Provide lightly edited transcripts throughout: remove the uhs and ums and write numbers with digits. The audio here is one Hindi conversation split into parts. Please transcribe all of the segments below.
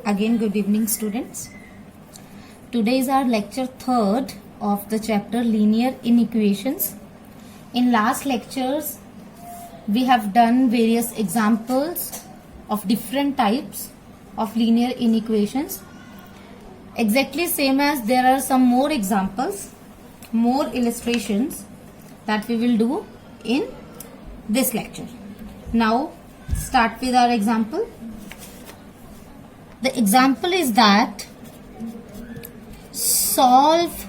Again, good evening, students. Today is our lecture 3rd of the chapter Linear Inequations. In last lectures, we have done various examples of different types of linear inequations. Exactly same as there are some more examples, more illustrations that we will do in this lecture. Now, start with our example. The example is that solve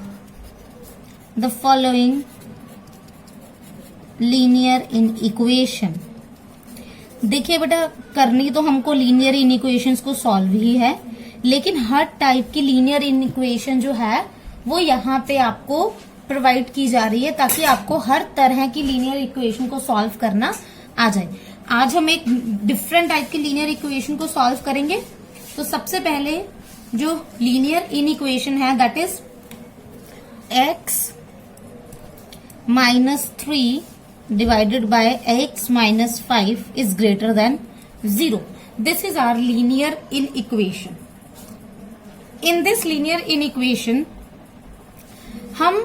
the following linear inequation. देखिए बेटा, करनी तो हमको लीनियर इनइक्वेशंस को सॉल्व ही है, लेकिन हर टाइप की लीनियर इनइक्वेशन जो है वो यहाँ पे आपको प्रोवाइड की जा रही है ताकि आपको हर तरह की लीनियर इक्वेशन को सॉल्व करना आ जाए. आज हम एक डिफरेंट टाइप की लीनियर इक्वेशन को सॉल्व करेंगे. तो सबसे पहले जो लीनियर इनइक्वेशन है that is x -3 divided by x -5 is greater than 0. This is our linear inequation. In this linear inequation हम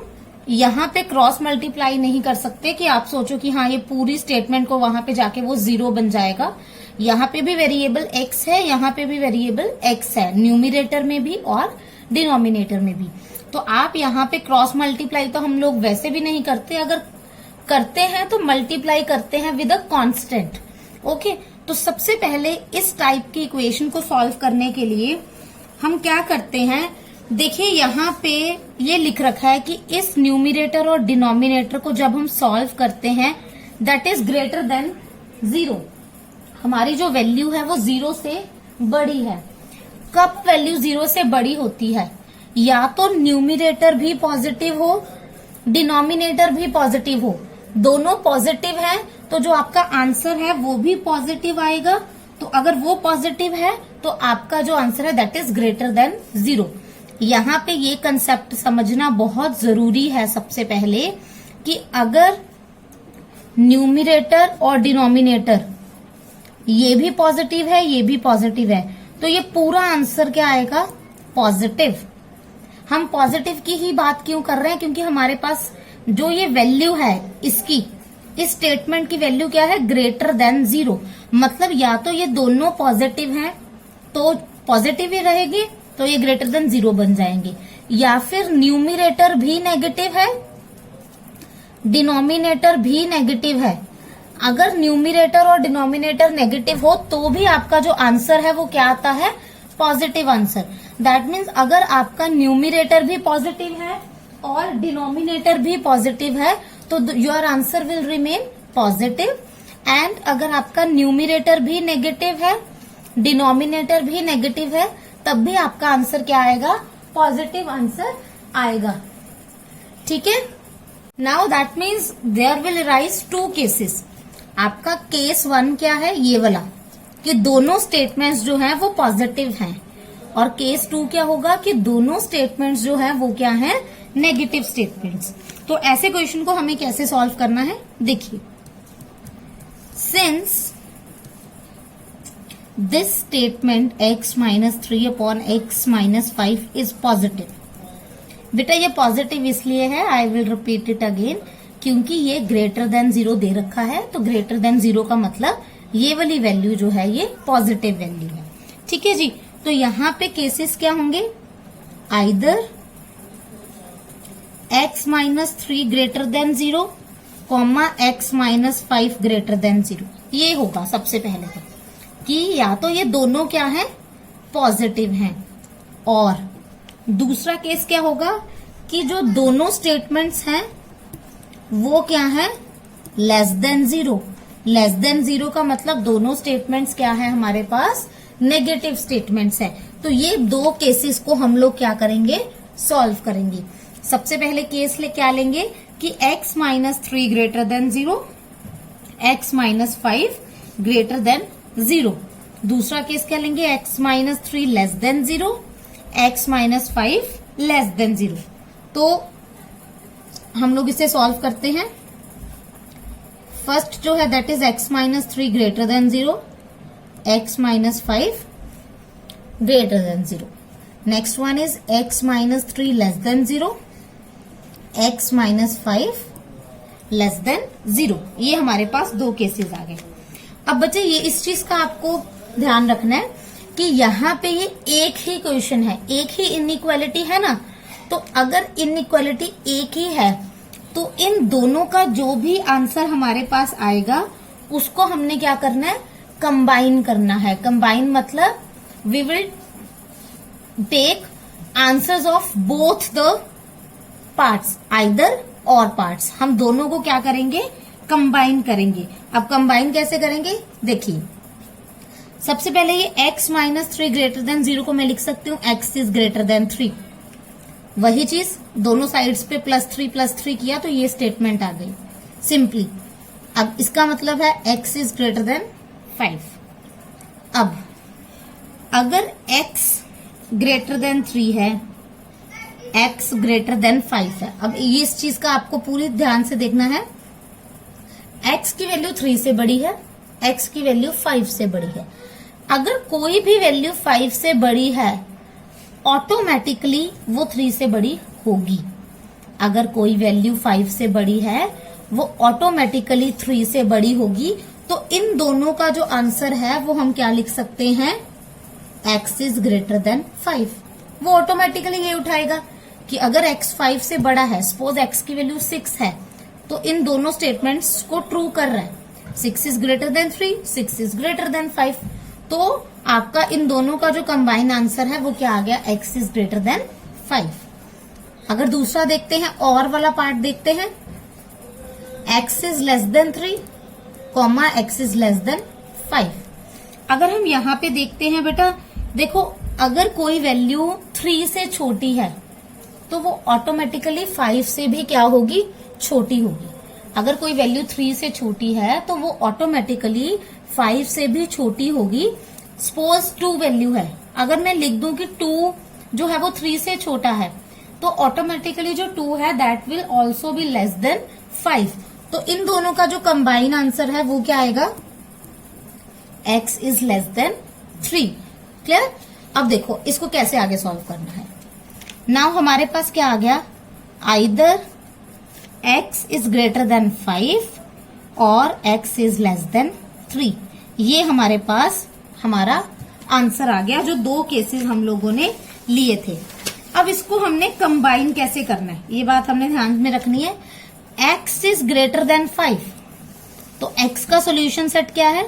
यहाँ पे क्रॉस मल्टीप्लाई नहीं कर सकते कि आप सोचो कि हाँ ये पूरी स्टेटमेंट को वहां पे जाके वो 0 बन जाएगा. यहाँ पे भी वेरिएबल x है, यहाँ पे भी वेरिएबल x है, न्यूमिरेटर में भी और डिनोमिनेटर में भी. तो आप यहाँ पे क्रॉस मल्टीप्लाई तो हम लोग वैसे भी नहीं करते, अगर करते हैं तो मल्टीप्लाई करते हैं विद अ कांस्टेंट. ओके, तो सबसे पहले इस टाइप की इक्वेशन को सॉल्व करने के लिए हम क्या करते हैं, देखिए यहाँ पे ये लिख रखा है कि इस न्यूमिरेटर और डिनोमिनेटर को जब हम सॉल्व करते हैं दैट इज ग्रेटर देन 0. हमारी जो वैल्यू है वो 0 से बड़ी है. कब वैल्यू 0 से बड़ी होती है, या तो न्यूमिरेटर भी पॉजिटिव हो, डिनोमिनेटर भी पॉजिटिव हो. दोनों पॉजिटिव है तो जो आपका आंसर है वो भी पॉजिटिव आएगा. तो अगर वो पॉजिटिव है तो आपका जो आंसर है दैट इज ग्रेटर देन 0. यहाँ पे ये कंसेप्ट समझना बहुत जरूरी है सबसे पहले कि अगर न्यूमिरेटर और डिनोमिनेटर ये भी पॉजिटिव है, ये भी पॉजिटिव है, तो ये पूरा आंसर क्या आएगा, पॉजिटिव. हम पॉजिटिव की ही बात क्यों कर रहे हैं, क्योंकि हमारे पास जो ये वैल्यू है इसकी, इस स्टेटमेंट की वैल्यू क्या है, ग्रेटर देन 0. मतलब या तो ये दोनों पॉजिटिव हैं तो पॉजिटिव ही रहेगी, तो ये ग्रेटर देन 0 बन जाएंगे, या फिर न्यूमिरेटर भी नेगेटिव है, डिनोमिनेटर भी नेगेटिव है. अगर न्यूमिरेटर और डिनोमिनेटर नेगेटिव हो तो भी आपका जो आंसर है वो क्या आता है, पॉजिटिव आंसर. दैट मीन्स अगर आपका न्यूमिरेटर भी पॉजिटिव है और डिनोमिनेटर भी पॉजिटिव है तो your answer will remain positive. And अगर आपका न्यूमिरेटर भी नेगेटिव है, डिनोमिनेटर भी नेगेटिव है, तब भी आपका आंसर क्या आएगा, पॉजिटिव आंसर आएगा. ठीक है. Now that means there will arise 2 cases. आपका केस 1 क्या है, ये वाला कि दोनों स्टेटमेंट्स जो हैं वो पॉजिटिव हैं, और केस 2 क्या होगा कि दोनों स्टेटमेंट्स जो हैं वो क्या हैं, नेगेटिव स्टेटमेंट्स. तो ऐसे क्वेश्चन को हमें कैसे सॉल्व करना है, देखिए. Since this statement x -3 upon x -5 is positive. बेटा ये पॉजिटिव इसलिए है, I will repeat it again, क्योंकि ये ग्रेटर देन 0 दे रखा है. तो ग्रेटर देन 0 का मतलब ये वाली वैल्यू जो है ये पॉजिटिव वैल्यू है. ठीक है जी. तो यहाँ पे केसेस क्या होंगे, either x -3 greater than 0, x -5 greater than 0. ये होगा सबसे पहले तो कि या तो ये दोनों क्या है, पॉजिटिव हैं, और दूसरा केस क्या होगा कि जो दोनों स्टेटमेंट्स हैं वो क्या है, लेस देन 0. लेस देन 0 का मतलब दोनों स्टेटमेंट्स क्या है, हमारे पास नेगेटिव स्टेटमेंट्स है. तो ये 2 केसेस को हम लोग क्या करेंगे, सॉल्व करेंगे. सबसे पहले केस क्या लेंगे कि x -3 greater than 0, x -5 greater than 0. दूसरा केस क्या लेंगे, x -3 less than 0, x -5 less than 0. तो हम लोग इसे सॉल्व करते हैं. फर्स्ट जो है that is x -3 greater than 0, x -5 greater than 0. Next one is x minus 3 less than 0, x minus 5 less than 0. ये हमारे पास दो केसेस आ गए. अब बच्चे ये इस चीज का आपको ध्यान रखना है कि यहाँ पे ये एक ही क्वेश्चन है, एक ही इनइक्वालिटी है ना. तो अगर इनइक्वालिटी एक ही है तो इन दोनों का जो भी आंसर हमारे पास आएगा उसको हमने क्या करना है, कंबाइन करना है. कंबाइन मतलब we will take answers of both the parts, either or parts. हम दोनों को क्या करेंगे, कंबाइन करेंगे. अब कंबाइन कैसे करेंगे देखिए. सबसे पहले ये x माइनस 3 ग्रेटर देन 0 को मैं लिख सकती हूँ x इज ग्रेटर देन 3. वही चीज दोनों साइड्स पे +3 किया तो ये स्टेटमेंट आ गई सिंपली. अब इसका मतलब है x इज ग्रेटर देन 5. अब अगर x ग्रेटर देन 3 है, x ग्रेटर देन 5 है. अब ये इस चीज का आपको पूरी ध्यान से देखना है. x की वैल्यू 3 से बड़ी है, x की वैल्यू 5 से बड़ी है. अगर कोई भी वैल्यू 5 से बड़ी है ऑटोमेटिकली वो 3 से बड़ी होगी. अगर कोई वैल्यू 5 से बड़ी है वो ऑटोमेटिकली 3 से बड़ी होगी. तो इन दोनों का जो आंसर है वो हम क्या लिख सकते हैं, x इज ग्रेटर देन 5. वो ऑटोमेटिकली ये उठाएगा कि अगर x 5 से बड़ा है, सपोज x की वैल्यू 6 है, तो इन दोनों स्टेटमेंट्स को ट्रू कर रहा है. 6 is greater then 3, 6 is greater then 5. तो आपका इन दोनों का जो कंबाइन आंसर है वो क्या आ गया, x इज ग्रेटर देन 5. अगर दूसरा देखते हैं, और वाला पार्ट देखते हैं. x is less than 3, comma x is less than 5. अगर हम यहाँ पे देखते हैं बेटा, देखो अगर कोई वैल्यू 3 से छोटी है तो वो ऑटोमेटिकली 5 से भी क्या होगी, छोटी होगी. अगर कोई वैल्यू 3 से छोटी है तो वो ऑटोमेटिकली 5 से भी छोटी होगी. सपोज 2 वैल्यू है, अगर मैं लिख दूं कि 2 जो है वो 3 से छोटा है तो ऑटोमेटिकली जो 2 है that will also be less than 5. तो इन दोनों का जो कंबाइन आंसर है वो क्या आएगा, x is less than 3. Clear. अब देखो इसको कैसे आगे सॉल्व करना है. नाउ हमारे पास क्या आ गया, either x is greater then 5 और x इज लेस देन 3. ये हमारे पास हमारा आंसर आ गया जो दो केसेस हम लोगों ने लिए थे. अब इसको हमने कंबाइन कैसे करना है ये बात हमने ध्यान में रखनी है. x इज ग्रेटर देन 5 तो x का सोल्यूशन सेट क्या है,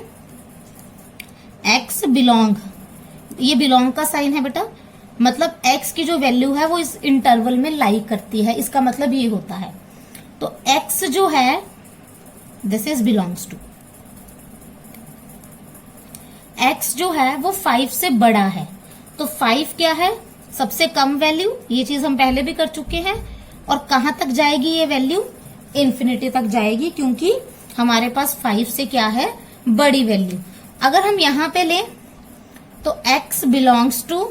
x बिलोंग, ये बिलोंग का साइन है बेटा, मतलब x की जो वैल्यू है वो इस इंटरवल में लाई करती है. इसका मतलब ये होता है. तो x जो है this is belongs to, x जो है वो 5 से बड़ा है. तो 5 क्या है, सबसे कम वैल्यू. ये चीज हम पहले भी कर चुके हैं. और कहां तक जाएगी ये वैल्यू, इन्फिनिटी तक जाएगी, क्योंकि हमारे पास 5 से क्या है, बड़ी वैल्यू. अगर हम यहां पे लें तो x बिलोंग्स टू,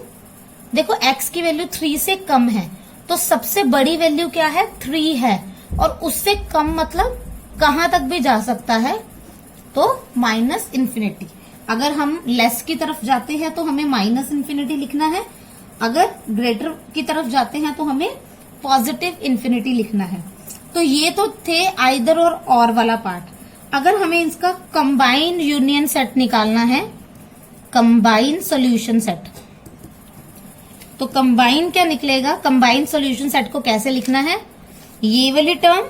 देखो x की वैल्यू 3 से कम है तो सबसे बड़ी वैल्यू क्या है, 3 है. और उससे कम मतलब कहां तक भी जा सकता है, तो माइनस इन्फिनिटी. अगर हम लेस की तरफ जाते हैं तो हमें माइनस इन्फिनिटी लिखना है. अगर ग्रेटर की तरफ जाते हैं तो हमें पॉजिटिव इन्फिनिटी लिखना है. तो ये तो थे आइदर और वाला पार्ट. अगर हमें इसका कंबाइन यूनियन सेट निकालना है, कंबाइन सॉल्यूशन सेट, तो कंबाइन क्या निकलेगा, कंबाइन सॉल्यूशन सेट को कैसे लिखना है, ये वाली टर्म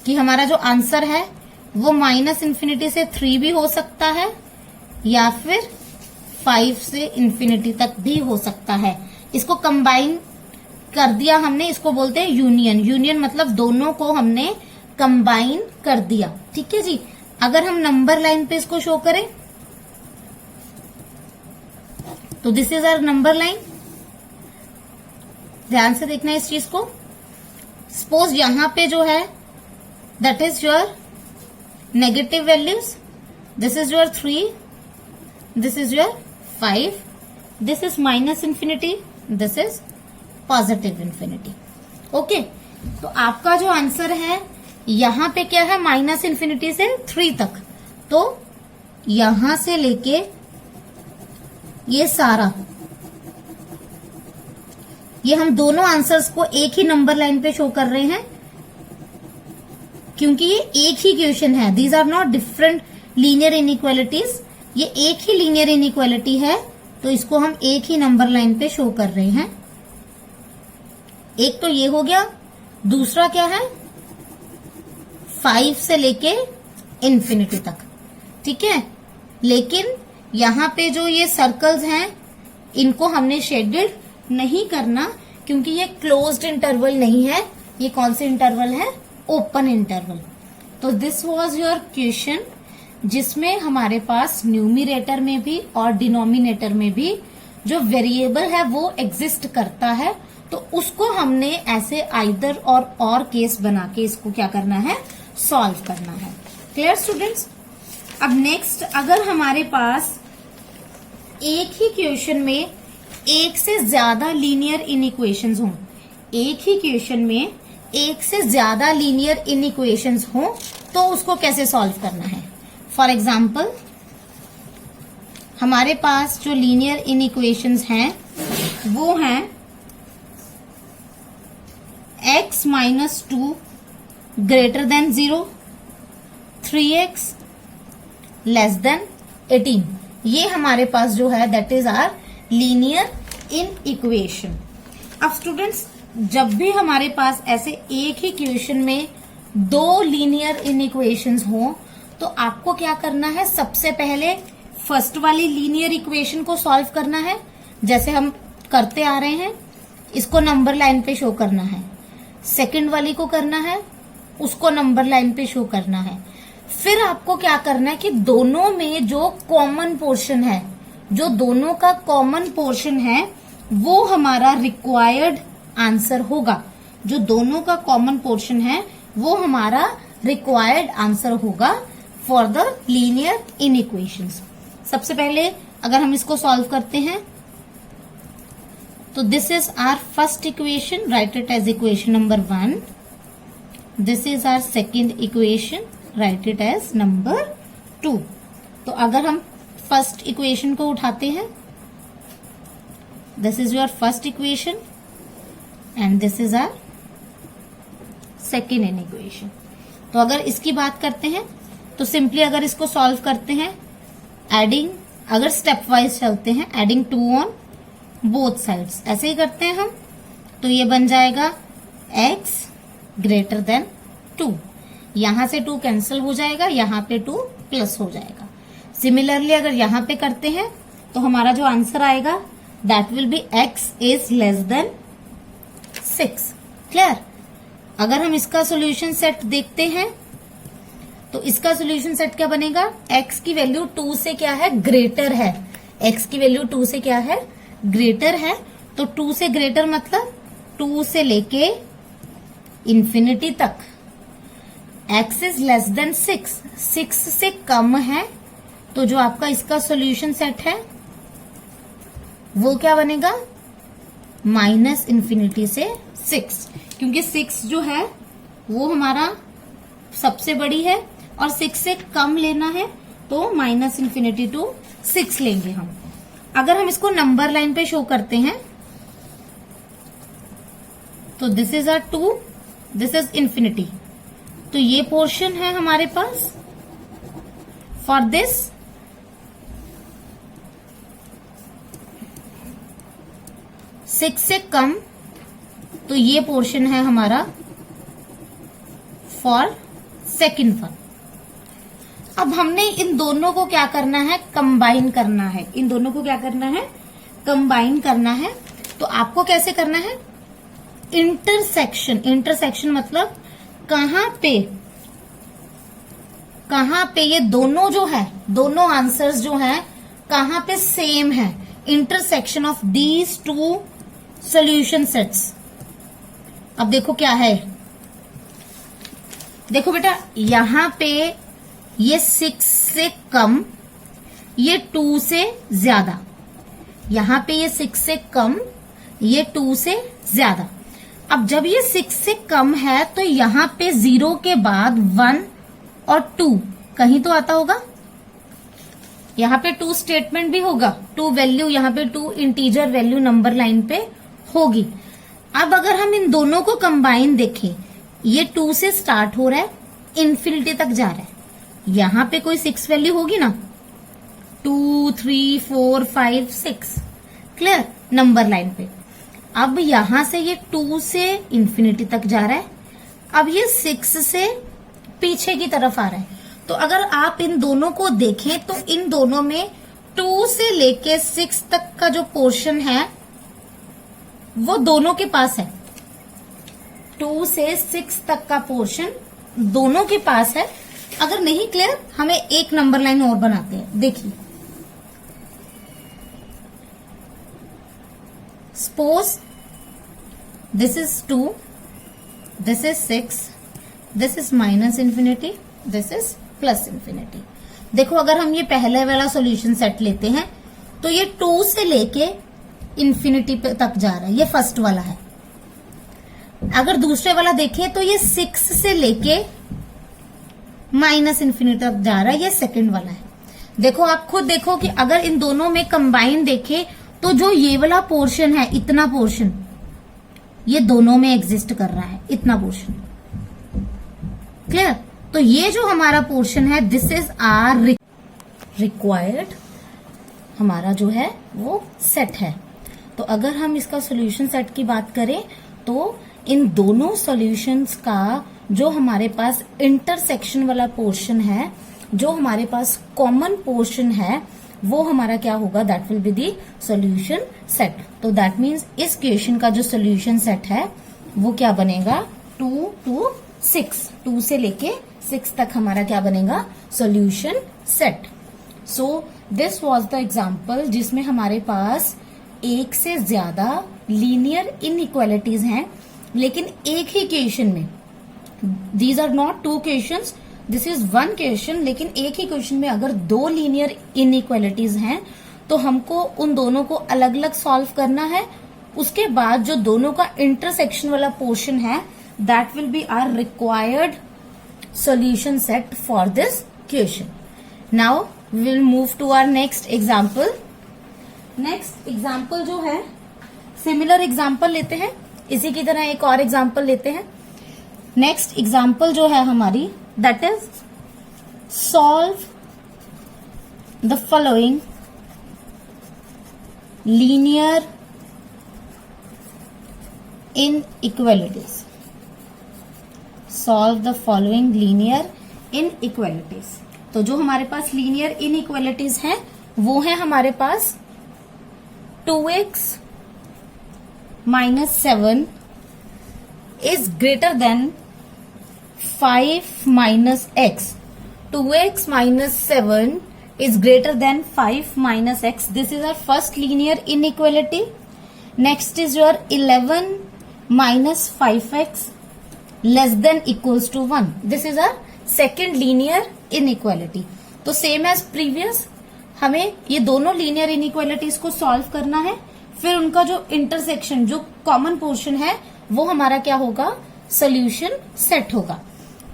कि हमारा जो आंसर है वो माइनस इन्फिनिटी से 3 भी हो सकता है या फिर 5 से इन्फिनिटी तक भी हो सकता है. इसको कंबाइन कर दिया हमने, इसको बोलते हैं यूनियन. यूनियन मतलब दोनों को हमने कंबाइन कर दिया. ठीक है जी. अगर हम नंबर लाइन पे इसको शो करें तो this is our number line. ध्यान से देखना है इस चीज को. सपोज यहां पे जो है that is your negative values, this is your 3, this is your 5, this is minus infinity, this is positive infinity. Okay. तो आपका जो आंसर है यहां पे क्या है, माइनस इन्फिनिटी से 3 तक. तो यहां से लेके ये सारा, ये हम दोनों आंसर्स को एक ही नंबर लाइन पे शो कर रहे हैं क्योंकि ये एक ही इक्वेशन है। These are not different linear inequalities, ये एक ही लीनियर इनइक्वालिटी है, तो इसको हम एक ही नंबर लाइन पे शो कर रहे हैं। एक तो ये हो गया, दूसरा क्या है, 5 से लेके इंफिनिटी तक, ठीक है। लेकिन यहाँ पे जो ये सर्कल्स हैं इनको हमने शेडेड नहीं करना क्योंकि ये क्लोज्ड इंटरवल नहीं है, ये कौन से इंटरवल है, ओपन इंटरवल। तो दिस वाज योर क्वेश्चन जिसमें हमारे पास न्यूमिरेटर में भी और डिनोमिनेटर में भी जो वेरिएबल है वो एग्जिस्ट करता है, तो उसको हमने ऐसे आइदर और केस बना के इसको क्या करना है, सॉल्व करना है। Clear students. अब नेक्स्ट, अगर हमारे पास एक ही क्वेश्चन में एक से ज्यादा लीनियर इनइक्वेशंस हों, एक ही क्वेश्चन में एक से ज्यादा लीनियर इनइक्वेशंस हों, तो उसको कैसे सॉल्व करना है। फॉर एग्जाम्पल, हमारे पास जो लीनियर इनइक्वेशंस हैं वो हैं x minus 2 greater than 0, 3x less than 18। ये हमारे पास जो है that is our linear in equation. अब स्टूडेंट्स, जब भी हमारे पास ऐसे एक ही क्वेश्चन में दो लीनियर इन इक्वेशंस हो, तो आपको क्या करना है, सबसे पहले फर्स्ट वाली लीनियर इक्वेशन को सॉल्व करना है, जैसे हम करते आ रहे हैं, इसको नंबर लाइन पे शो करना है। सेकंड वाली को करना है, उसको नंबर लाइन पे शो करना है। फिर आपको क्या करना है कि दोनों में जो कॉमन पोर्शन है, जो दोनों का कॉमन पोर्शन है वो हमारा रिक्वायर्ड आंसर होगा। जो दोनों का कॉमन पोर्शन है वो हमारा रिक्वायर्ड आंसर होगा फॉर द लीनियर इनइक्वेशंस। सबसे पहले अगर हम इसको सॉल्व करते हैं तो this is our first equation, write it as equation number 1। This is our second equation, write it as number 2। तो अगर हम फर्स्ट इक्वेशन को उठाते हैं, this is your first equation and this is our second in equation. तो अगर इसकी बात करते हैं तो सिंपली अगर इसको सॉल्व करते हैं, एडिंग, अगर स्टेप वाइज चलते हैं, एडिंग 2 ऑन बोथ साइड्स, ऐसे ही करते हैं हम, तो ये बन जाएगा x ग्रेटर देन 2। यहां से 2 कैंसिल हो जाएगा, यहां पे 2 प्लस हो जाएगा। सिमिलरली अगर यहां पे करते हैं तो हमारा जो आंसर आएगा that will B x is less than 6। Clear. अगर हम इसका सॉल्यूशन सेट देखते हैं तो इसका सॉल्यूशन सेट क्या बनेगा, x की वैल्यू 2 से क्या है, ग्रेटर है। x की वैल्यू 2 से क्या है, ग्रेटर है। तो 2 से ग्रेटर मतलब 2 से लेके इंफिनिटी तक। x इज लेस देन 6, 6 से कम है, तो जो आपका इसका सॉल्यूशन सेट है वो क्या बनेगा, माइनस इंफिनिटी से 6, क्योंकि 6 जो है वो हमारा सबसे बड़ी है और 6 से कम लेना है, तो माइनस इंफिनिटी टू 6 लेंगे हम। अगर हम इसको नंबर लाइन पे शो करते हैं तो this is our 2, this is infinity, तो ये पोर्शन है हमारे पास। फॉर दिस 6 से कम, तो ये पोर्शन है हमारा फॉर सेकेंड वन। अब हमने इन दोनों को क्या करना है, कंबाइन करना है। इन दोनों को क्या करना है, कंबाइन करना है। तो आपको कैसे करना है, इंटरसेक्शन। इंटरसेक्शन मतलब कहां पे ये दोनों जो है, दोनों आंसर्स जो हैं कहां पे सेम है। Intersection of these two solution sets. अब देखो क्या है, देखो बेटा, यहां पे ये 6 से कम, ये 2 से ज्यादा। यहां पे ये 6 से कम, ये 2 से ज्यादा। अब जब ये 6 से कम है तो यहां पे 0 के बाद 1 और 2 कहीं तो आता होगा। यहाँ पे टू स्टेटमेंट भी होगा, टू वैल्यू, यहाँ पे two integer value number line पे होगी। अब अगर हम इन दोनों को कंबाइन देखें, ये 2 से स्टार्ट हो रहा है, इन्फिनिटी तक जा रहा है, यहाँ पे कोई 6 वैल्यू होगी ना, 2, 3, 4, 5, 6, क्लियर, नंबर लाइन पे। अब यहां से ये 2 से इन्फिनिटी तक जा रहा है, अब ये 6 से पीछे की तरफ आ रहा है। तो अगर आप इन दोनों को देखें तो इन दोनों में 2 से लेके 6 तक का जो पोर्शन है वो दोनों के पास है। 2 से 6 तक का पोर्शन दोनों के पास है। अगर नहीं क्लियर, हमें एक नंबर लाइन और बनाते हैं। देखिए, suppose this is 2, this is 6, this is minus infinity, this is plus infinity. देखो, अगर हम ये पहले वाला सॉल्यूशन सेट लेते हैं तो ये 2 से लेके इन्फिनिटी तक जा रहा है, ये फर्स्ट वाला है। अगर दूसरे वाला देखें तो ये 6 से लेके माइनस इन्फिनिटी तक जा रहा है, ये सेकंड वाला है। देखो, आप खुद देखो कि अगर इन दोनों में कंबाइन देखें तो जो ये वाला पोर्शन है, इतना पोर्शन, ये दोनों में एग्जिस्ट कर रहा है, इतना पोर्शन, क्लियर। तो ये जो हमारा पोर्शन है, दिस इज आर रिक्वायर्ड, हमारा जो है वो सेट है। तो अगर हम इसका सॉल्यूशन सेट की बात करें तो इन दोनों सॉल्यूशंस का जो हमारे पास इंटरसेक्शन वाला पोर्शन है, जो हमारे पास कॉमन पोर्शन है, वो हमारा क्या होगा, that will be the solution set. तो दैट मीन्स इस क्वेश्चन का जो सॉल्यूशन सेट है वो क्या बनेगा, 2 to 6, 2 से लेके 6 तक हमारा क्या बनेगा, solution set. So this was the example जिसमें हमारे पास एक से ज्यादा लीनियर इनइक्वालिटीज हैं, लेकिन एक ही क्वेश्चन में, these are not 2 questions, this is 1 question, लेकिन एक ही क्वेश्चन में अगर 2 लीनियर इनइक्वालिटीज हैं तो हमको उन दोनों को अलग अलग सॉल्व करना है। उसके बाद जो दोनों का इंटरसेक्शन वाला पोर्शन है, that will be our required solution set for this question. Now we will move to our next example. Next example जो है, सिमिलर एग्जाम्पल लेते हैं, इसी की तरह एक और एग्जाम्पल लेते हैं। नेक्स्ट एग्जाम्पल जो है हमारी, that is solve the following linear inequalities. Solve the following linear inequalities. तो जो हमारे पास लीनियर इनइक्वालिटीज हैं वो है हमारे पास 2x minus 7 is greater than 5 minus x. 2x minus 7 is greater than 5 minus x. This is our first linear inequality. Next is your 11 minus 5x less than equals to 1. This is our second linear inequality. तो same as previous, हमें ये दोनों लीनियर इनइक्वालिटीज को सॉल्व करना है, फिर उनका जो इंटरसेक्शन, जो कॉमन पोर्शन है, वो हमारा क्या होगा, सॉल्यूशन सेट होगा।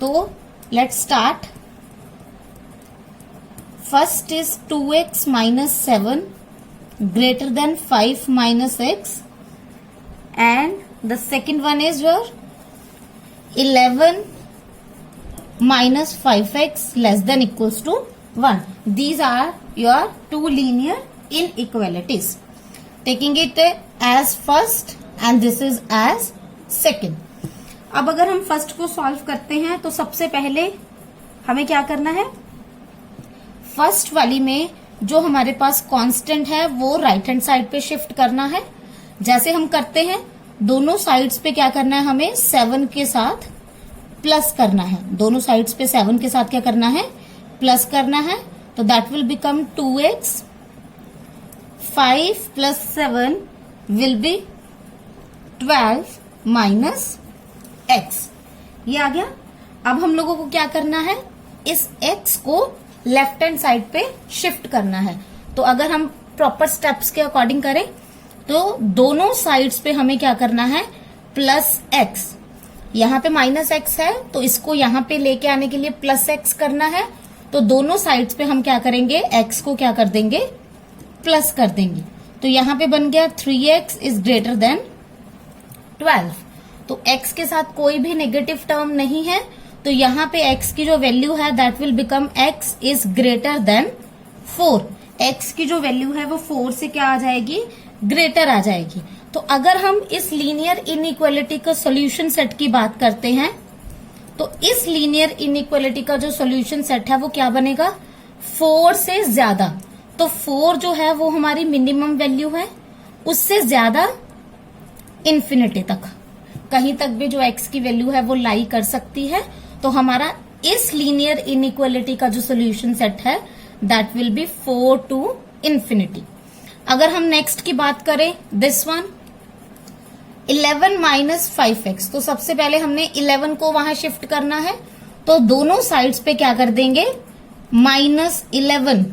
तो let's start. First is 2x minus 7 greater than 5 minus x, and the second one is your 11 minus 5x less than equals to 1. These are your 2 linear inequalities. Taking it as first and this is as second. अब अगर हम फर्स्ट को सॉल्व करते हैं तो सबसे पहले हमें क्या करना है, फर्स्ट वाली में जो हमारे पास कांस्टेंट है वो राइट हैंड साइड पे शिफ्ट करना है। जैसे हम करते हैं, दोनों साइड्स पे क्या करना है, हमें 7 के साथ प्लस करना है। दोनों साइड्स पे 7 के साथ क्या करना है, प्लस करना है। तो that will become 2x, 5 plus 7 will be 12 minus x. ये आ गया। अब हम लोगों को क्या करना है, इस x को लेफ्ट हैंड साइड पे शिफ्ट करना है। तो अगर हम प्रॉपर स्टेप्स के अकॉर्डिंग करें तो दोनों साइड्स पे हमें क्या करना है, प्लस x। यहाँ पे माइनस x है तो इसको यहाँ पे लेके आने के लिए प्लस x करना है, तो दोनों साइड्स पे हम क्या करेंगे, x को क्या कर देंगे, प्लस कर देंगे। तो यहां पे बन गया 3x इज ग्रेटर देन 12। तो x के साथ कोई भी नेगेटिव टर्म नहीं है, तो यहां पे x की जो वैल्यू है that will become x is greater then 4। x की जो वैल्यू है वो 4 से क्या आ जाएगी, ग्रेटर आ जाएगी। तो अगर हम इस लीनियर इनइक्वालिटी का सॉल्यूशन सेट की बात करते हैं, तो इस लीनियर इनइक्वालिटी का जो सॉल्यूशन सेट है वो क्या बनेगा, 4 से ज्यादा। तो 4 जो है वो हमारी मिनिमम वैल्यू है, उससे ज्यादा इन्फिनिटी तक, कहीं तक भी जो x की वैल्यू है वो लाई कर सकती है। तो हमारा इस लीनियर इनइक्वालिटी का जो सॉल्यूशन सेट है that will be 4 to infinity. अगर हम नेक्स्ट की बात करें, दिस वन 11 माइनस 5x, तो सबसे पहले हमने 11 को वहां शिफ्ट करना है, तो दोनों साइड्स पे क्या कर देंगे, -11,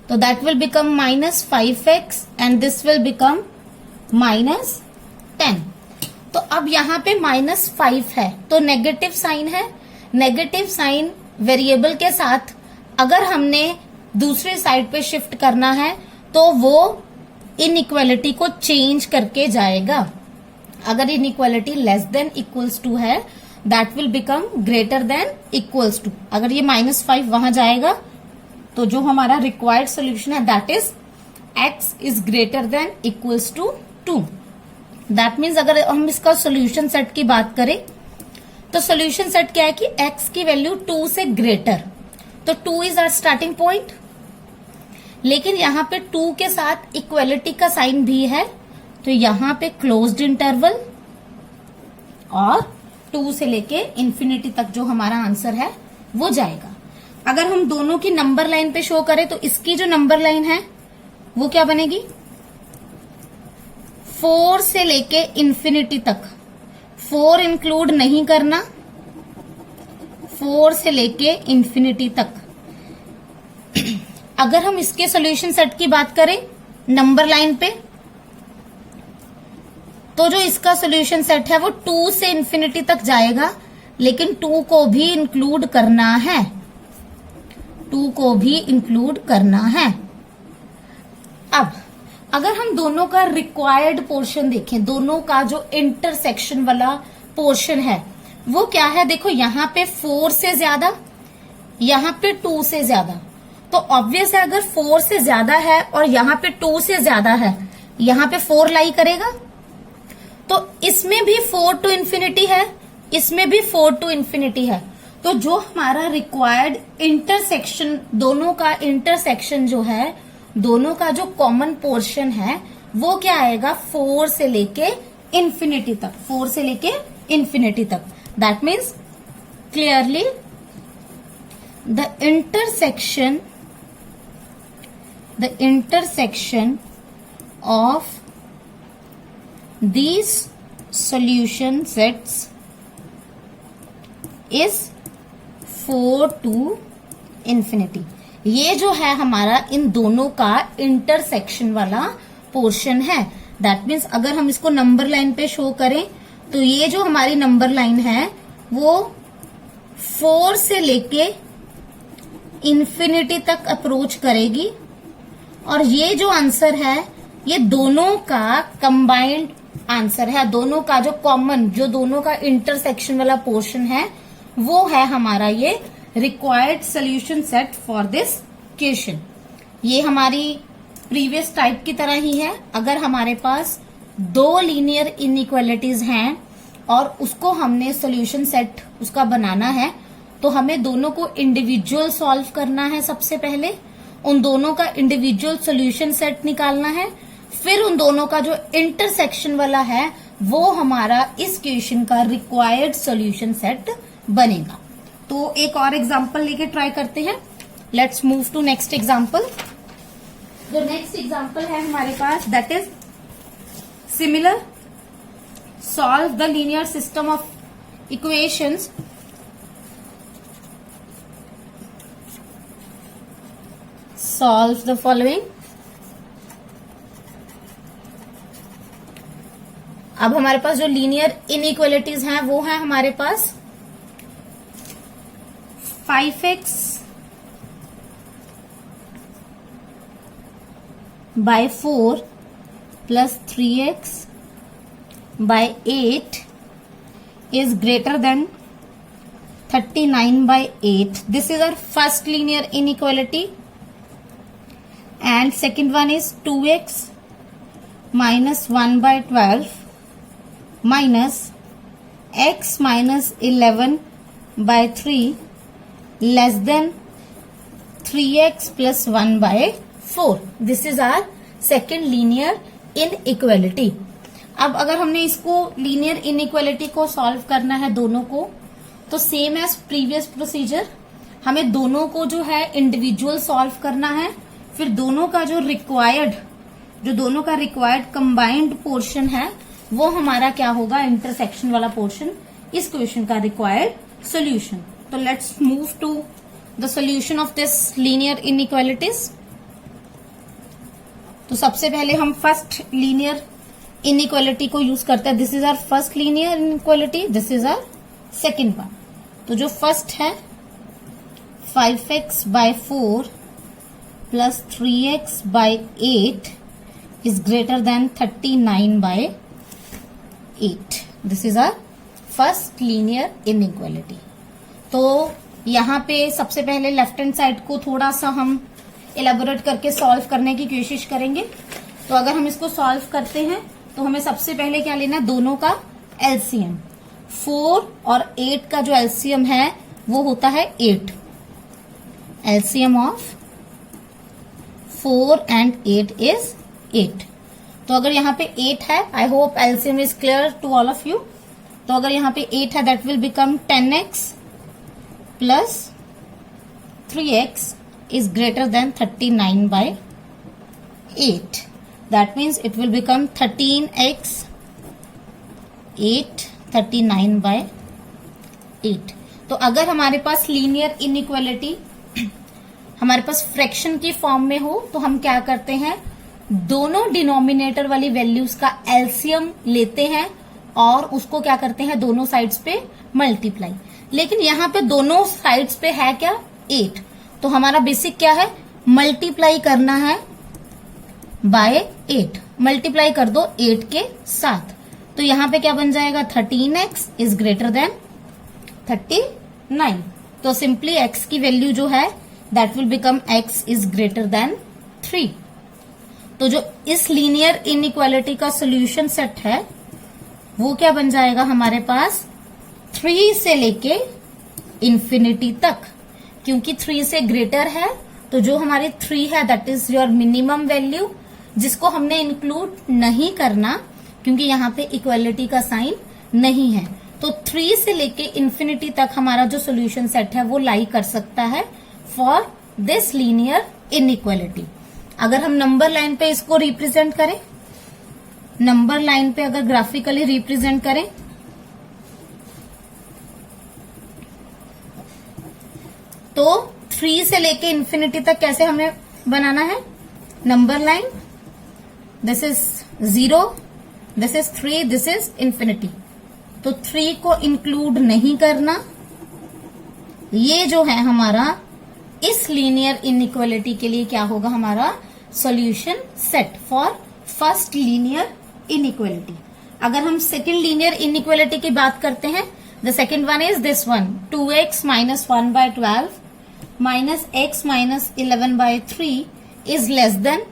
तो that will become -5x and this will become -10। तो अब यहां पे -5 है तो नेगेटिव साइन है, नेगेटिव साइन वेरिएबल के साथ अगर हमने दूसरे साइड पे शिफ्ट करना है तो वो इनइक्वालिटी को चेंज करके जाएगा। अगर inequality less than equals to है that will become greater than equals to. अगर ये -5 वहां जाएगा तो जो हमारा रिक्वायर्ड सोल्यूशन है that is x is greater than equals to 2। That means अगर हम इसका सोल्यूशन सेट की बात करें तो सोल्यूशन सेट क्या है कि x की वैल्यू 2 से ग्रेटर, तो 2 इज आवर स्टार्टिंग पॉइंट। लेकिन यहां पे 2 के साथ इक्वलिटी का साइन भी है, तो यहां पे क्लोज्ड इंटरवल और 2 से लेके इंफिनिटी तक जो हमारा आंसर है वो जाएगा। अगर हम दोनों की नंबर लाइन पे शो करें तो इसकी जो नंबर लाइन है वो क्या बनेगी, 4 से लेके इंफिनिटी तक, 4 इंक्लूड नहीं करना, 4 से लेके इंफिनिटी तक। अगर हम इसके सॉल्यूशन सेट की बात करें नंबर लाइन पे, तो जो इसका सॉल्यूशन सेट है वो 2 से इंफिनिटी तक जाएगा, लेकिन 2 को भी इंक्लूड करना है, 2 को भी इंक्लूड करना है। अब अगर हम दोनों का रिक्वायर्ड पोर्शन देखें, दोनों का जो इंटरसेक्शन वाला पोर्शन है वो क्या है, देखो यहां पे 4 से ज्यादा, यहां पे 2 से ज्यादा, तो ऑब्वियस है अगर 4 से ज्यादा है और यहां पे 2 से ज्यादा है, यहां पे 4 लाई करेगा, तो इसमें भी 4 टू इन्फिनिटी है, इसमें भी 4 टू इन्फिनिटी है। तो जो हमारा रिक्वायर्ड इंटरसेक्शन, दोनों का इंटरसेक्शन जो है, दोनों का जो कॉमन पोर्शन है वो क्या आएगा, 4 से लेके इंफिनिटी तक, 4 से लेके इंफिनिटी तक। That means clearly the intersection of these solution sets is 4 to infinity। ये जो है हमारा इन दोनों का इंटरसेक्शन वाला पोर्शन है। दैट मीन्स अगर हम इसको नंबर लाइन पे शो करें तो ये जो हमारी नंबर लाइन है वो 4 से लेके इंफिनिटी तक अप्रोच करेगी, और ये जो आंसर है ये दोनों का कंबाइंड आंसर है, दोनों का जो कॉमन, जो दोनों का इंटरसेक्शन वाला पोर्शन है वो है हमारा ये required solution set for this question. ये हमारी प्रीवियस टाइप की तरह ही है। अगर हमारे पास 2 लीनियर इनइक्वालिटीज हैं और उसको हमने सोल्यूशन सेट उसका बनाना है, तो हमें दोनों को इंडिविजुअल सॉल्व करना है। सबसे पहले उन दोनों का इंडिविजुअल सोल्यूशन सेट निकालना है, फिर उन दोनों का जो इंटरसेक्शन वाला है वो हमारा इस क्वेश्चन का रिक्वायर्ड सॉल्यूशन सेट बनेगा। तो एक और एग्जांपल लेके ट्राई करते हैं। Let's move to next example. जो नेक्स्ट एग्जांपल है हमारे पास that is similar, solve the linear system of equations solve the following। अब हमारे पास जो लीनियर इनइक्वालिटीज हैं वो है हमारे पास 5x by 4 plus 3x by 8 is greater than 39 by 8. This is our first linear inequality. And second one is 2x minus 1 by 12 minus x minus 11 by 3 less than 3x plus 1 by 4. This is our second linear inequality. अब अगर हमने इसको लीनियर इनइक्वालिटी को सॉल्व करना है दोनों को, तो सेम एज प्रीवियस प्रोसीजर हमें दोनों को जो है इंडिविजुअल सॉल्व करना है. फिर दोनों का जो दोनों का रिक्वायर्ड कंबाइंड पोर्शन है वो हमारा क्या होगा, इंटरसेक्शन वाला पोर्शन, इस क्वेश्चन का रिक्वायर्ड सोल्यूशन. तो let's move to the solution of this linear inequalities. तो सबसे पहले हम फर्स्ट लीनियर इनइक्वालिटी को यूज करते हैं. This is our first linear inequality, this is our second one. तो जो फर्स्ट है 5x by 4 plus 3x by 8 is greater than 39 by 8. This is our first linear inequality. तो यहाँ पे सबसे पहले लेफ्ट हैंड साइड को थोड़ा सा हम एलेबोरेट करके सॉल्व करने की कोशिश करेंगे. तो अगर हम इसको सॉल्व करते हैं तो हमें सबसे पहले क्या लेना है, दोनों का एलसीएम. 4 और 8 का जो एलसीएम है वो होता है 8. LCM of 4 and 8 is 8. तो अगर यहाँ पे 8 है, I hope LCM is clear to all of you. तो अगर यहाँ पे 8 है, that will become 10x plus 3x is greater than 39 by 8. That means it will become 13x 8 39 by 8. तो अगर हमारे पास लीनियर इनइक्वालिटी हमारे पास फ्रैक्शन की फॉर्म में हो तो हम क्या करते हैं, दोनों डिनोमिनेटर वाली वैल्यूज का एलसीएम लेते हैं और उसको क्या करते हैं, दोनों साइड्स पे मल्टीप्लाई. लेकिन यहाँ पे दोनों साइड्स पे है क्या, 8. तो हमारा बेसिक क्या है, मल्टीप्लाई करना है बाय 8. मल्टीप्लाई कर दो 8 के साथ. तो यहाँ पे क्या बन जाएगा, 13x इज ग्रेटर देन 39. तो सिंपली x की वैल्यू जो है that will become x is greater then 3. तो जो इस लीनियर इनइक्वालिटी का सोल्यूशन सेट है वो क्या बन जाएगा हमारे पास, 3 से लेके इंफिनिटी तक. क्योंकि 3 से ग्रेटर है तो जो हमारी 3 है that is your minimum value, जिसको हमने इंक्लूड नहीं करना क्योंकि यहाँ पे इक्वालिटी का साइन नहीं है. तो 3 से लेके इंफिनिटी तक हमारा जो सोल्यूशन सेट है वो लाई कर सकता है फॉर दिस लीनियर इनइक्वालिटी. अगर हम नंबर लाइन पे इसको रिप्रेजेंट करें, नंबर लाइन पे अगर ग्राफिकली रिप्रेजेंट करें तो 3 से लेके इंफिनिटी तक कैसे हमें बनाना है, number line, this is 0, this is 3, this is infinity. तो 3 को इंक्लूड नहीं करना. ये जो है हमारा इस लीनियर इनइक्वालिटी के लिए क्या होगा, हमारा solution set for first linear inequality. अगर हम सेकेंड लीनियर इनइक्वालिटी की बात करते हैं, the second one is this one, 2x minus 1 by 12 minus x minus 11 by 3 is less than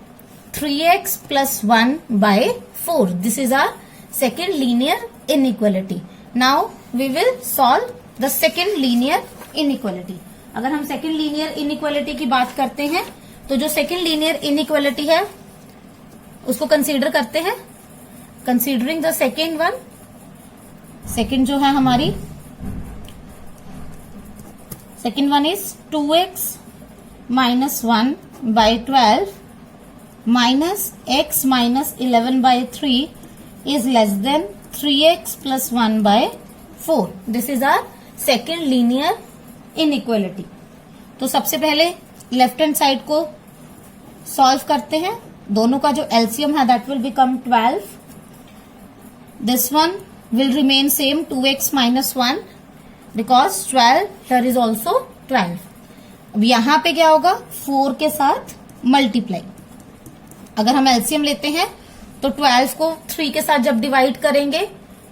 3x plus 1 by 4. This is our second linear inequality. Now we will solve the second linear inequality. अगर हम second linear inequality की बात करते हैं तो जो second linear inequality है उसको कंसीडर करते हैं. Considering the second one, second जो है हमारी second one is 2x minus 1 by 12 minus x minus 11 by 3 is less than 3x plus 1 by 4. This is our second linear inequality. तो सबसे पहले लेफ्ट हैंड साइड को सॉल्व करते हैं. दोनों का जो एलसीएम है that will become 12. This one will remain same, 2x minus 1, because 12 here is also 12। अब यहां पे क्या होगा, 4 के साथ मल्टीप्लाई। अगर हम एलसीएम लेते हैं तो 12 को 3 के साथ जब डिवाइड करेंगे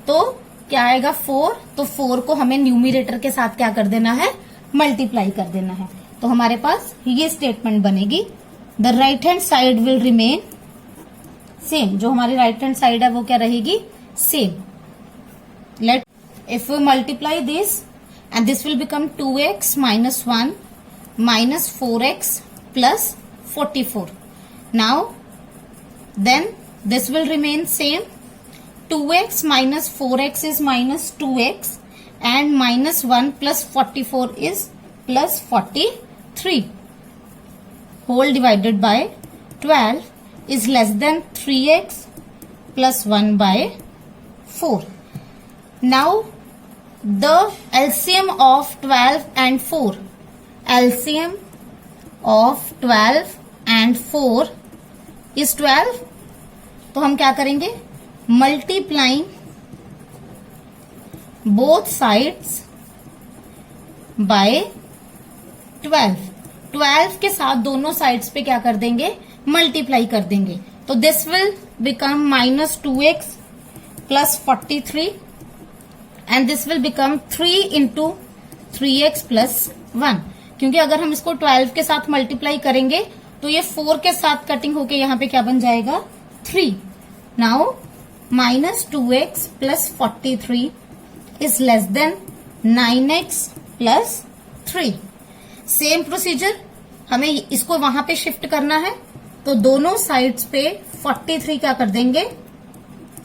तो क्या आएगा, 4। तो 4 को हमें न्यूमिरेटर के साथ क्या कर देना है, मल्टीप्लाई कर देना है। तो हमारे पास ये स्टेटमेंट बनेगी, the right hand side will remain same. जो हमारी राइट हैंड साइड है वो क्या रहेगी, same. Let if we multiply this and this will become 2x minus 1 minus 4x plus 44. Now then this will remain same. 2x minus 4x is minus 2x and minus 1 plus 44 is plus 43. Whole divided by 12 is less than 3x plus 1 by 4. Now the LCM of 12 and 4. LCM of 12 and 4 is 12. तो हम क्या करेंगे, मल्टीप्लाइंग बोथ साइड्स बाय 12। 12 के साथ दोनों साइड्स पे क्या कर देंगे, मल्टीप्लाई कर देंगे। तो this will become minus 2x plus 43 and this will become 3 into 3x plus 1। क्योंकि अगर हम इसको 12 के साथ मल्टीप्लाई करेंगे तो ये 4 के साथ कटिंग होके यहाँ पे क्या बन जाएगा, 3। Now minus 2x plus 43 is less than 9x plus 3। Same procedure, हमें इसको वहां पे शिफ्ट करना है तो दोनों साइड्स पे 43 क्या कर देंगे,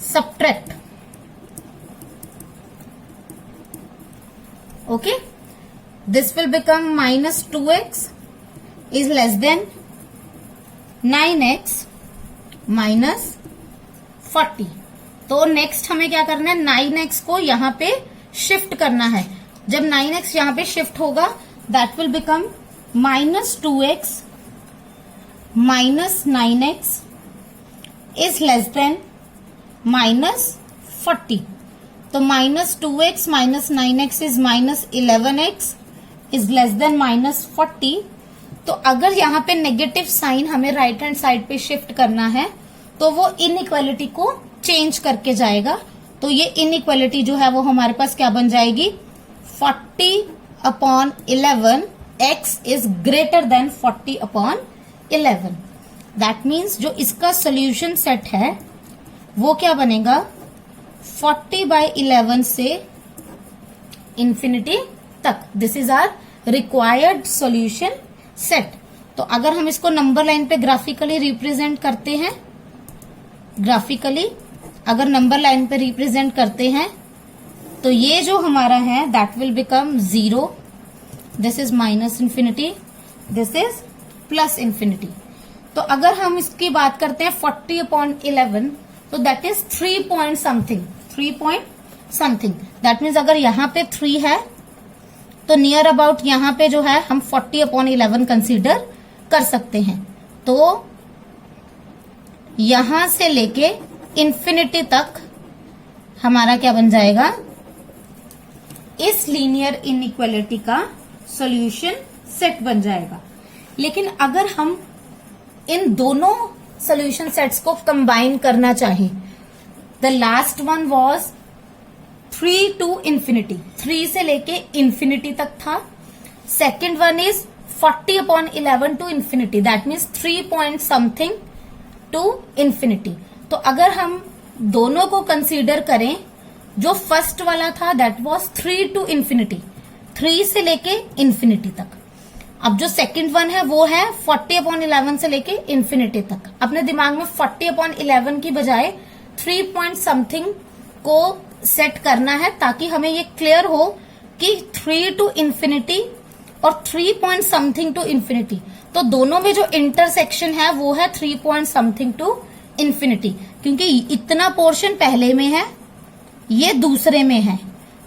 subtract. Okay, this will become minus 2x is less than 9x minus 40। तो नेक्स्ट हमें क्या करना है, 9x को यहां पे शिफ्ट करना है। जब 9x यहां पे शिफ्ट होगा that will become minus 2x minus 9x is less than minus 40। तो minus 2x minus 9x is minus 11x is less than minus 40। तो अगर यहाँ पे नेगेटिव साइन हमें राइट हैंड साइड पे शिफ्ट करना है तो वो इनइक्वालिटी को चेंज करके जाएगा। तो ये इनइक्वालिटी जो है वो हमारे पास क्या बन जाएगी, 40/11 x is greater then 40/11। That means जो इसका सोल्यूशन सेट है वो क्या बनेगा, 40/11 से इंफिनिटी तक। This is our required solution set. तो अगर हम इसको नंबर लाइन पे ग्राफिकली रिप्रेजेंट करते हैं, ग्राफिकली अगर नंबर लाइन पे रिप्रेजेंट करते हैं तो ये जो हमारा है that will become 0, this is minus infinity, this is plus infinity. तो अगर हम इसकी बात करते हैं 40/11 तो that is 3 point something, 3 point something. That means अगर यहाँ पे 3 है तो नियर अबाउट यहाँ पे जो है हम 40/11 कंसीडर कर सकते हैं। तो यहां से लेके इंफिनिटी तक हमारा क्या बन जाएगा, इस लीनियर इनइक्वालिटी का सॉल्यूशन सेट बन जाएगा। लेकिन अगर हम इन दोनों सॉल्यूशन सेट्स को कंबाइन करना चाहें, the last one was 3 to infinity, 3 से लेके इंफिनिटी तक था। Second one is 40/11 to infinity, that means 3 point something to infinity. तो अगर हम दोनों को कंसीडर करें, जो फर्स्ट वाला था दैट वाज 3 टू इंफिनिटी, 3 से लेके इंफिनिटी तक। अब जो सेकंड वन है वो है 40/11 से लेके इंफिनिटी तक। अपने दिमाग में 40/11 की बजाय 3 पॉइंट समथिंग को सेट करना है ताकि हमें ये क्लियर हो कि 3 टू इंफिनिटी और 3 पॉइंट समथिंग टू इंफिनिटी, तो दोनों में जो इंटरसेक्शन है वो है 3 पॉइंट समथिंग टू इंफिनिटी। क्योंकि इतना पोर्शन पहले में है, ये दूसरे में है,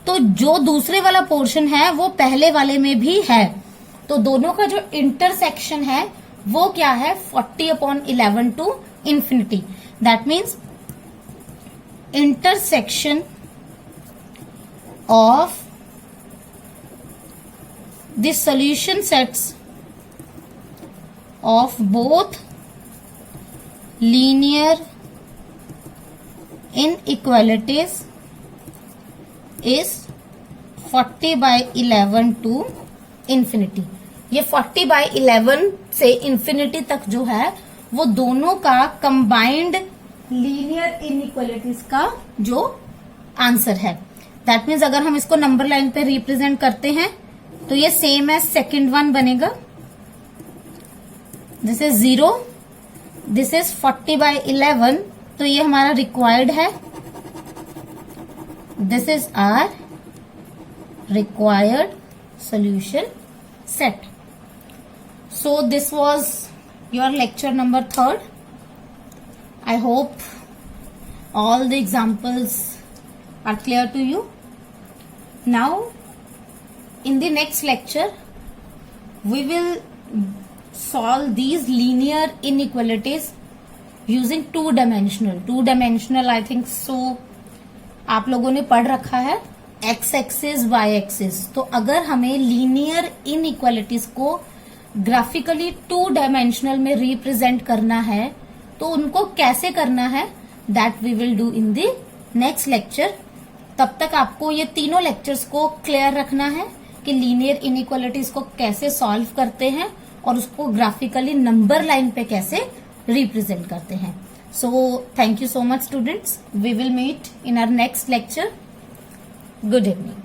तो जो दूसरे वाला पोर्शन है वो पहले वाले में भी है। तो दोनों का जो इंटरसेक्शन है वो क्या है, 40/11 to infinity. That means intersection of the solution sets of both linear inequalities is 40/11 to infinity. ये 40/11 से इंफिनिटी तक जो है वो दोनों का कंबाइंड लीनियर इनइक्वालिटीज का जो आंसर है. दैट मीन्स अगर हम इसको नंबर लाइन पे रिप्रेजेंट करते हैं तो ये सेम एज सेकेंड वन बनेगा. दिस इज 0, दिस इज 40/11, तो ये हमारा रिक्वायर्ड है. This is our required solution set. So this was your lecture number 3rd. I hope all the examples are clear to you. Now in the next lecture we will solve these linear inequalities using two dimensional I think so आप लोगों ने पढ़ रखा है एक्स एक्सिस वाई एक्सिस. तो अगर हमें लीनियर इनइक्वालिटीज को ग्राफिकली 2 डायमेंशनल में रिप्रेजेंट करना है तो उनको कैसे करना है that we will do in the next lecture. तब तक आपको ये तीनों लेक्चर्स को क्लियर रखना है कि लीनियर इनइक्वालिटीज को कैसे सॉल्व करते हैं और उसको ग्राफिकली नंबर लाइन पे कैसे रिप्रेजेंट करते हैं. So thank you so much students. We will meet in our next lecture. Good evening.